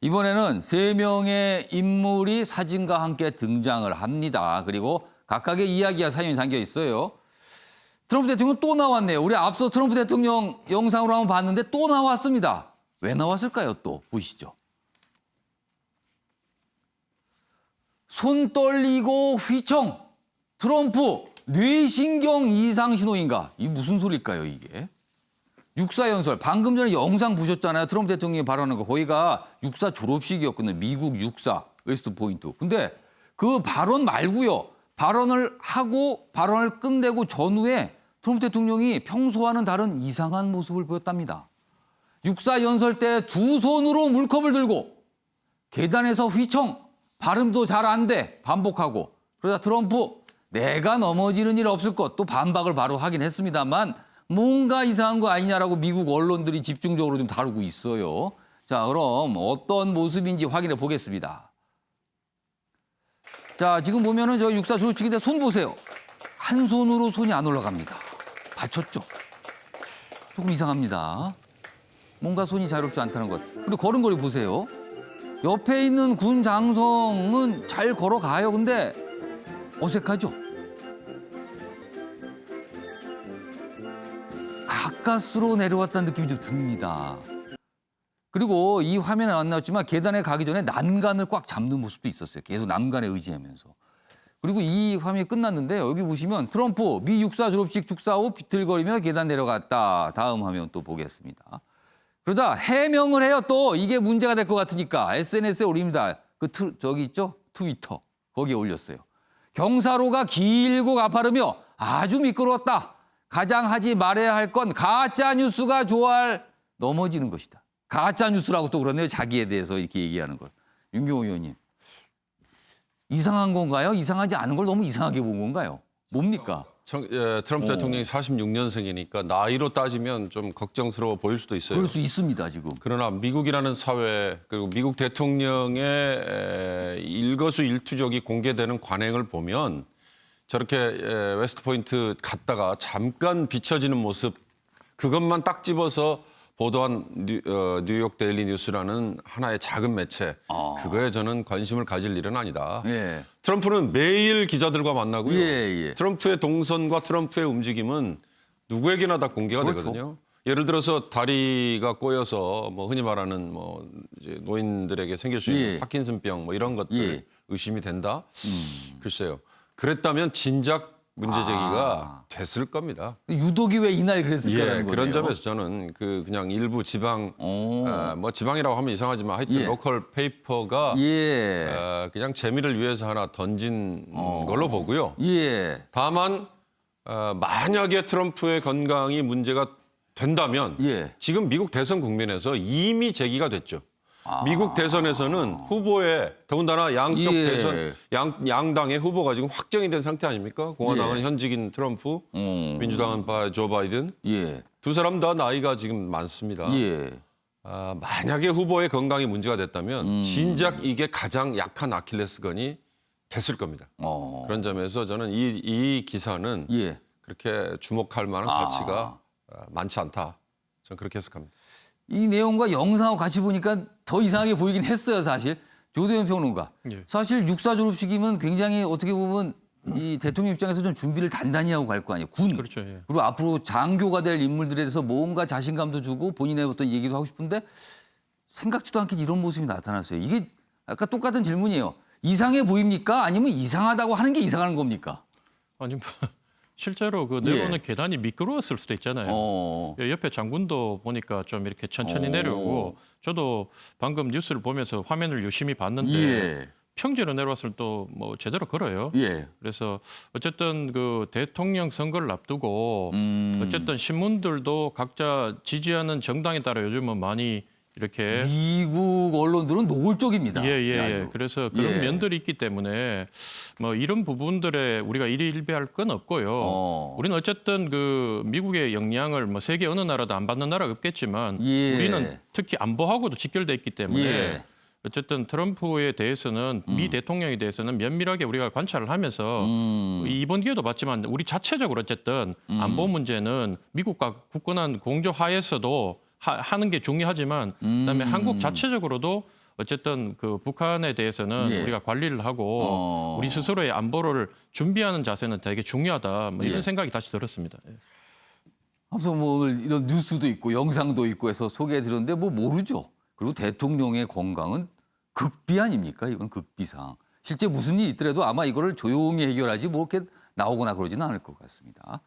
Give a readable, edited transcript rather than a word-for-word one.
이번에는 3명의 인물이 사진과 함께 등장을 합니다. 그리고 각각의 이야기와 사연이 담겨 있어요. 트럼프 대통령 또 나왔네요. 우리 앞서 트럼프 대통령 영상으로 한번 봤는데 또 나왔습니다. 왜 나왔을까요? 또 보시죠. 손 떨리고 휘청. 트럼프 뇌신경 이상 신호인가? 이게 무슨 소리일까요, 이게? 육사연설. 방금 전에 영상 보셨잖아요. 트럼프 대통령이 발언한 거. 거기가 육사 졸업식이었거든요. 미국 육사 웨스트 포인트. 근데 그 발언 말고요. 발언을 하고 발언을 끝내고 전후에 트럼프 대통령이 평소와는 다른 이상한 모습을 보였답니다. 육사연설 때 두 손으로 물컵을 들고 계단에서 휘청. 발음도 잘 안 돼. 반복하고. 그러다 트럼프 내가 넘어지는 일 없을 것. 또 반박을 바로 하긴 했습니다만 뭔가 이상한 거 아니냐라고 미국 언론들이 집중적으로 좀 다루고 있어요. 자, 그럼 어떤 모습인지 확인해 보겠습니다. 자, 지금 보면은 저 육사 졸업식인데 손 보세요. 한 손으로 손이 안 올라갑니다. 받쳤죠? 조금 이상합니다. 뭔가 손이 자유롭지 않다는 것. 그리고 걸음걸이 보세요. 옆에 있는 군 장성은 잘 걸어가요. 근데 어색하죠? 가까스로 내려왔다는 느낌이 좀 듭니다. 그리고 이 화면에 안 나왔지만 계단에 가기 전에 난간을 꽉 잡는 모습도 있었어요. 계속 난간에 의지하면서. 그리고 이 화면이 끝났는데 여기 보시면 트럼프 미 육사 졸업식 축사 후 비틀거리며 계단 내려갔다. 다음 화면 또 보겠습니다. 그러다 해명을 해요. 또 이게 문제가 될 것 같으니까 SNS에 올립니다. 저기 있죠? 트위터. 거기에 올렸어요. 경사로가 길고 가파르며 아주 미끄러웠다. 가장 하지 말아야 할 건 가짜 뉴스가 좋아할 넘어지는 것이다. 가짜 뉴스라고 또 그러네요. 자기에 대해서 이렇게 얘기하는 걸. 윤경호 의원님. 이상한 건가요? 이상하지 않은 걸 너무 이상하게 본 건가요? 뭡니까? 트럼프 대통령이 46년생이니까 나이로 따지면 좀 걱정스러워 보일 수도 있어요. 그럴 수 있습니다, 지금. 그러나 미국이라는 사회 그리고 미국 대통령의 일거수일투족이 공개되는 관행을 보면 저렇게 웨스트 포인트 갔다가 잠깐 비춰지는 모습 그것만 딱 집어서 보도한 뉴욕 데일리 뉴스라는 하나의 작은 매체 그거에 저는 관심을 가질 일은 아니다. 예. 트럼프는 매일 기자들과 만나고요. 예. 트럼프의 동선과 트럼프의 움직임은 누구에게나 다 공개가 그렇죠. 되거든요. 예를 들어서 다리가 꼬여서 뭐 흔히 말하는 뭐 이제 노인들에게 생길 수 있는 파킨슨병 뭐 이런 것들 의심이 된다. 글쎄요. 그랬다면 진작 문제 제기가 됐을 겁니다. 유독이 왜 이날 그랬을까라는 거예요. 그런 점에서 저는 그냥 일부 지방 뭐 지방이라고 하면 이상하지만 하여튼 로컬 페이퍼가 그냥 재미를 위해서 하나 던진 걸로 보고요. 다만 만약에 트럼프의 건강이 문제가 된다면 지금 미국 대선 국면에서 이미 제기가 됐죠. 미국 대선에서는 후보에 더군다나 양쪽 대선 양당의 후보가 지금 확정이 된 상태 아닙니까? 공화당은 현직인 트럼프, 민주당은 조 바이든. 두 사람 다 나이가 지금 많습니다. 만약에 후보의 건강이 문제가 됐다면 진작 이게 가장 약한 아킬레스건이 됐을 겁니다. 그런 점에서 저는 이 기사는 그렇게 주목할 만한 가치가 많지 않다. 저는 그렇게 해석합니다. 이 내용과 영상하고 같이 보니까 더 이상하게 보이긴 했어요, 사실. 조대현 평론가. 사실 육사 졸업식이면 굉장히 어떻게 보면 이 대통령 입장에서 좀 준비를 단단히 하고 갈 거 아니에요. 군. 그렇죠. 그리고 앞으로 장교가 될 인물들에 대해서 뭔가 자신감도 주고 본인의 어떤 얘기도 하고 싶은데 생각지도 않게 이런 모습이 나타났어요. 이게 아까 똑같은 질문이에요. 이상해 보입니까? 아니면 이상하다고 하는 게 이상한 겁니까? 아니 실제로 그 내려오는 계단이 미끄러웠을 수도 있잖아요. 옆에 장군도 보니까 좀 이렇게 천천히 내려오고 저도 방금 뉴스를 보면서 화면을 유심히 봤는데 평지로 내려왔을 또 뭐 제대로 걸어요. 그래서 어쨌든 그 대통령 선거를 앞두고 어쨌든 신문들도 각자 지지하는 정당에 따라 요즘은 많이 이렇게 미국 언론들은 노골적입니다. 그래서 그런 면들이 있기 때문에 뭐 이런 부분들에 우리가 일희일비할 건 없고요. 우리는 어쨌든 그 미국의 영향을 뭐 세계 어느 나라도 안 받는 나라가 없겠지만 우리는 특히 안보하고도 직결돼 있기 때문에 어쨌든 트럼프에 대해서는 미 대통령에 대해서는 면밀하게 우리가 관찰을 하면서 이번 기회도 봤지만 우리 자체적으로 어쨌든 안보 문제는 미국과 굳건한 공조 하에서도 하는 게 중요하지만 그다음에 한국 자체적으로도 어쨌든 그 북한에 대해서는 예. 우리가 관리를 하고 우리 스스로의 안보를 준비하는 자세는 되게 중요하다. 뭐 이런 예. 생각이 다시 들었습니다. 예. 아무튼 뭐 오늘 이런 뉴스도 있고 영상도 있고 해서 소개해드렸는데 뭐 모르죠. 그리고 대통령의 건강은 극비 아닙니까? 이건 극비상. 실제 무슨 일이 있더라도 아마 이거를 조용히 해결하지 뭐 이렇게 나오거나 그러지는 않을 것 같습니다.